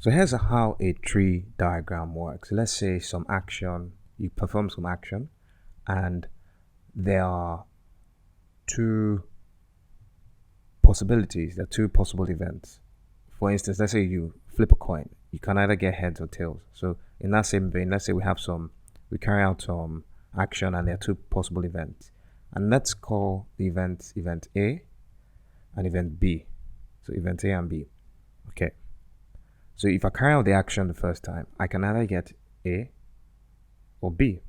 So here's how a tree diagram works. Let's say you perform some action, and there are two possibilities, there are two possible events. For instance, let's say you flip a coin. You can either get heads or tails. So in that same vein, let's say we carry out some action and there are two possible events. And let's call the event A and event B. So event A and B. Okay. So if I carry out the action the first time, I can either get A or B.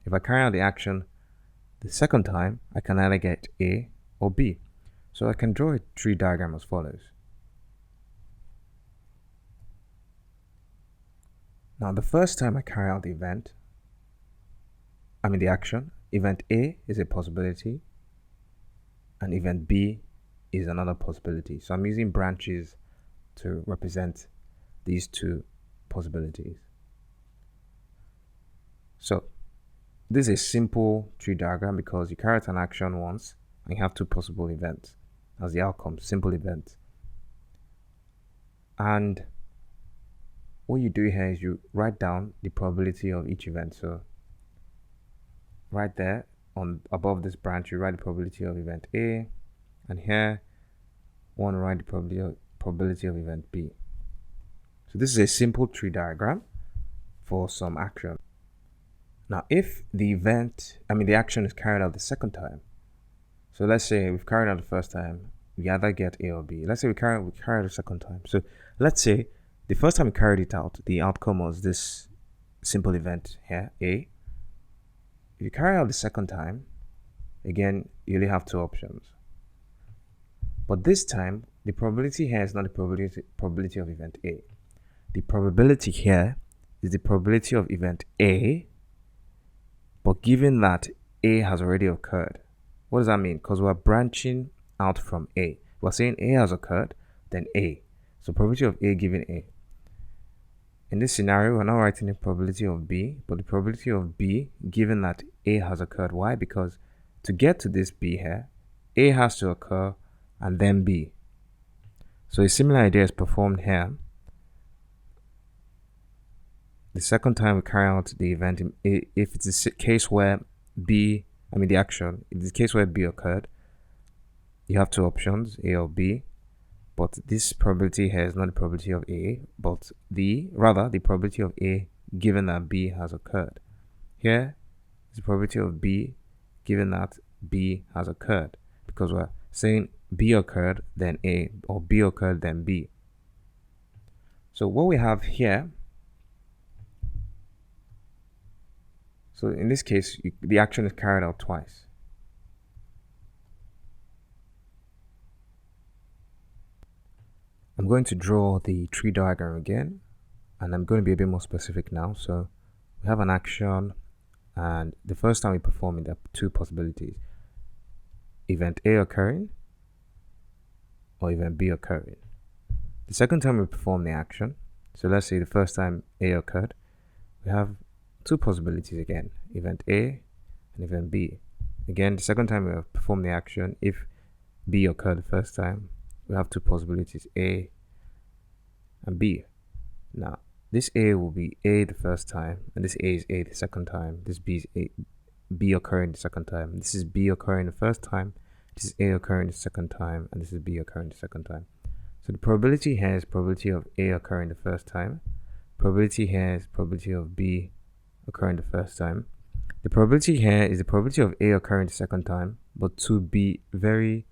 If I carry out the action the second time, I can either get A or B. So I can draw a tree diagram as follows. Now the first time I carry out the action, event A is a possibility and event B is another possibility. So I'm using branches to represent these two possibilities. So this is a simple tree diagram because you carry out an action once and you have two possible events as the outcome, simple events. And what you do here is you write down the probability of each event. So right there above this branch, you write the probability of event A, and here you want to write the probability of event B. So this is a simple tree diagram for some action. Now if the action is carried out the second time, so let's say we've carried out the first time, we either get A or B. Let's say we carry out the second time. So let's say the first time we carried it out, the outcome was this simple event here, A. If you carry out the second time, again, you only have two options. But this time, the probability here is not the probability of event A. The probability here is the probability of event A, but given that A has already occurred. What does that mean? Because we're branching out from A. We're saying A has occurred, then A. So probability of A given A. In this scenario, we're not writing the probability of B, but the probability of B given that A has occurred. Why? Because to get to this B here, A has to occur and then B. So a similar idea is performed here. The second time we carry out the event, if it's a case where if it's a case where B occurred, you have two options, A or B. But this probability here is not the probability of A, but rather the probability of A given that B has occurred. Here is the probability of B given that B has occurred, because we're saying B occurred then A, or B occurred then B. So what we have here, so in this case, the action is carried out twice. I'm going to draw the tree diagram again, and I'm going to be a bit more specific now. So we have an action, and the first time we perform it, there are two possibilities: event A occurring or event B occurring. The second time we perform the action, so let's say the first time A occurred, we have two possibilities again, event A and event B. Again, the second time we perform the action, if B occurred the first time, we have two possibilities, A and B. Now this A will be A the first time, and this A is A the second time. This B is B occurring the second time. This is B occurring the first time. This is A occurring the second time, and this is B occurring the second time. So the probability here is probability of A occurring the first time. Probability here is probability of B occurring the first time. The probability here is the probability of A occurring the second time, but to be very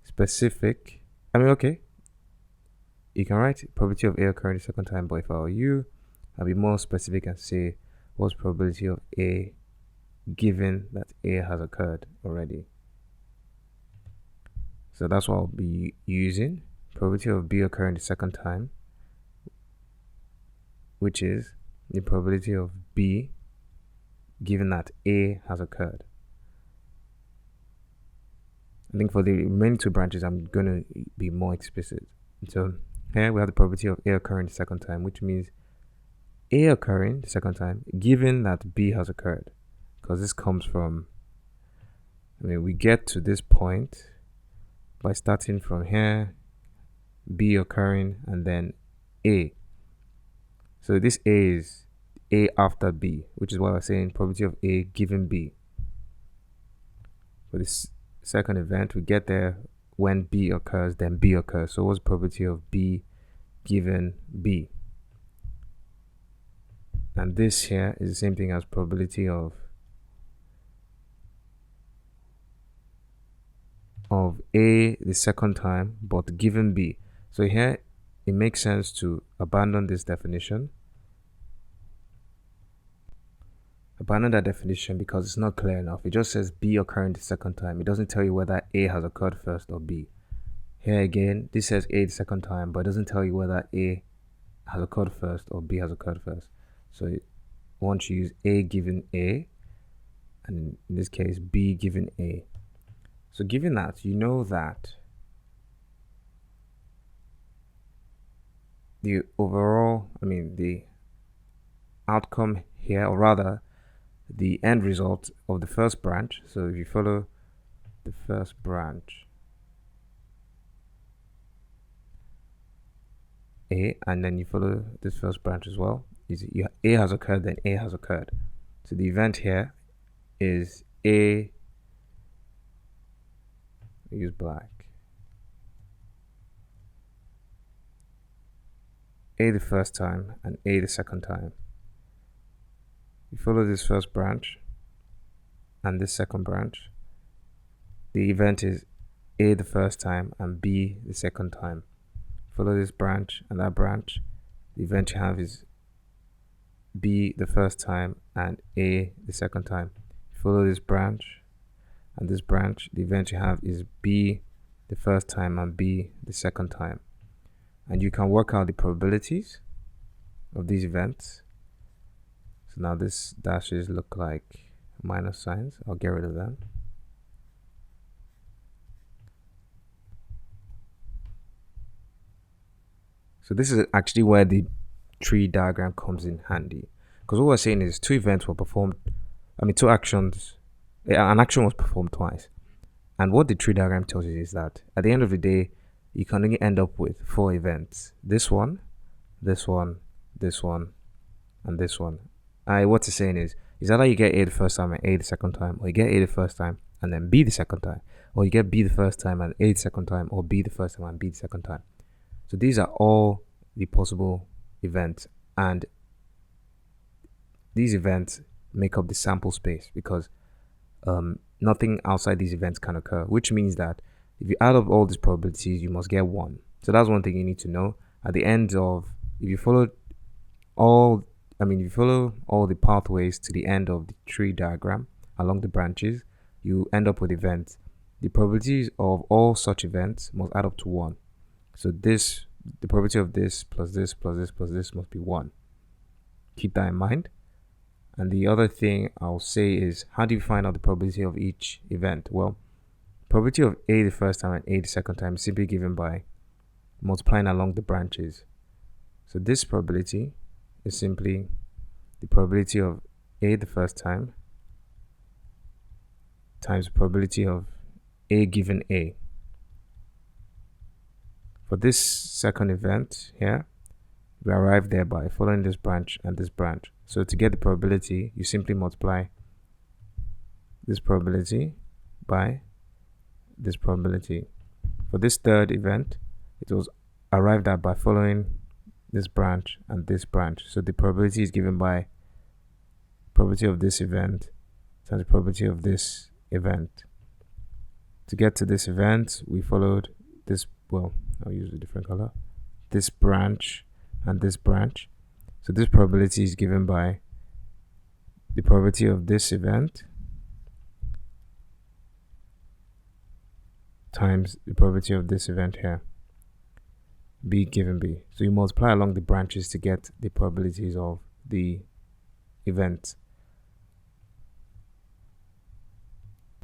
specific, you can write probability of A occurring the second time, but if I were you, I'll be more specific and say what's probability of A given that A has occurred already. So that's what I'll be using, probability of B occurring the second time, which is the probability of B given that A has occurred. I think for the remaining two branches, I'm going to be more explicit. So here we have the probability of A occurring the second time, which means A occurring the second time given that B has occurred. Because this comes from, we get to this point by starting from here, B occurring, and then A. So this A is A after B, which is why we're saying probability of A given B. For this second event, we get there when B occurs, then B occurs. So what's the probability of B given B? And this here is the same thing as probability of A the second time, but given B. So here it makes sense to abandon this definition. Abandon that definition because it's not clear enough. It just says B occurring the second time. It doesn't tell you whether A has occurred first or B. Here again, this says A the second time, but it doesn't tell you whether A has occurred first or B has occurred first. So you want to use A given A, and in this case, B given A. So given that, you know that the the outcome here, or rather, the end result of the first branch. So if you follow the first branch, A, and then you follow this first branch as well, is A has occurred, then A has occurred. So the event here is A, use black, A the first time and A the second time. You follow this first branch and this second branch. The event is A the first time and B the second time. Follow this branch and that branch. The event you have is B the first time and A the second time. Follow this branch and this branch. The event you have is B the first time and B the second time. And you can work out the probabilities of these events. So now this dashes look like minus signs. I'll get rid of them. So this is actually where the tree diagram comes in handy, because what we're saying is two events were performed, two actions, an action was performed twice. And what the tree diagram tells you is that at the end of the day, you can only end up with 4 events. This one, this one, this one, and this one. What it's saying is either you get A the first time and A the second time, or you get A the first time and then B the second time, or you get B the first time and A the second time, or B the first time and B the second time. So these are all the possible events, and these events make up the sample space, because nothing outside these events can occur, which means that if you add up all these probabilities, you must get 1. So that's one thing you need to know. At the end of, if you follow all the pathways to the end of the tree diagram along the branches, you end up with events. The probabilities of all such events must add up to 1. So the probability of this plus this plus this plus this must be 1. Keep that in mind. And the other thing I'll say is, how do you find out the probability of each event? Well, probability of A the first time and A the second time is simply given by multiplying along the branches. So this probability is simply the probability of A the first time times the probability of A given A. For this second event here, we arrive there by following this branch and this branch. So to get the probability, you simply multiply this probability by this probability. For this third event, it was arrived at by following this branch and this branch. So the probability is given by probability of this event times the probability of this event. To get to this event, we followed this, well, I'll use a different color, this branch and this branch. So this probability is given by the probability of this event times the probability of this event here, B given B. So you multiply along the branches to get the probabilities of the events.